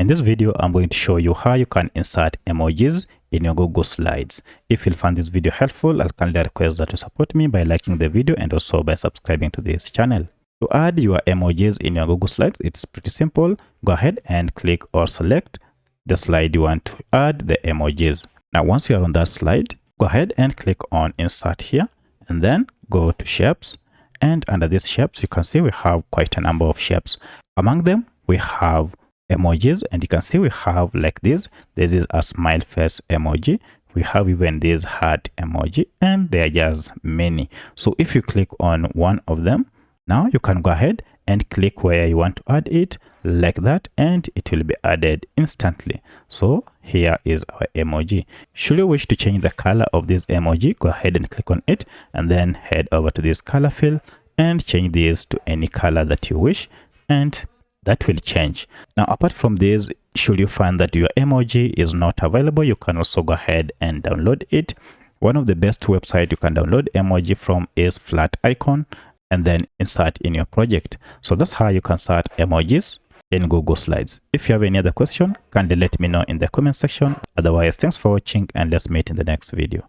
In this video, I'm going to show you how you can insert emojis in your Google Slides. If you find this video helpful, I'll kindly request that you support me by liking the video and also by subscribing to this channel. To add your emojis in your Google Slides, it's pretty simple. Go ahead and click or select the slide you want to add the emojis. Now, once you are on that slide, go ahead and click on Insert here, and then go to Shapes. And under these shapes, you can see we have quite a number of shapes. Among them, we have emojis, and you can see we have like this. This is a smile face emoji. We have even this heart emoji, and there are just many. So if you click on one of them, now you can go ahead and click where you want to add it like that, and it will be added instantly. So here is our emoji. Should you wish to change the color of this emoji, go ahead and click on it and then head over to this color fill and change this to any color that you wish, and that will change. Now, apart from this, should you find that your emoji is not available, you can also go ahead and download it. One of the best websites you can download emoji from is Flat Icon, and then insert in your project. So that's how you can insert emojis in Google Slides. If you have any other question, kindly let me know in the comment section. Otherwise, thanks for watching, and let's meet in the next video.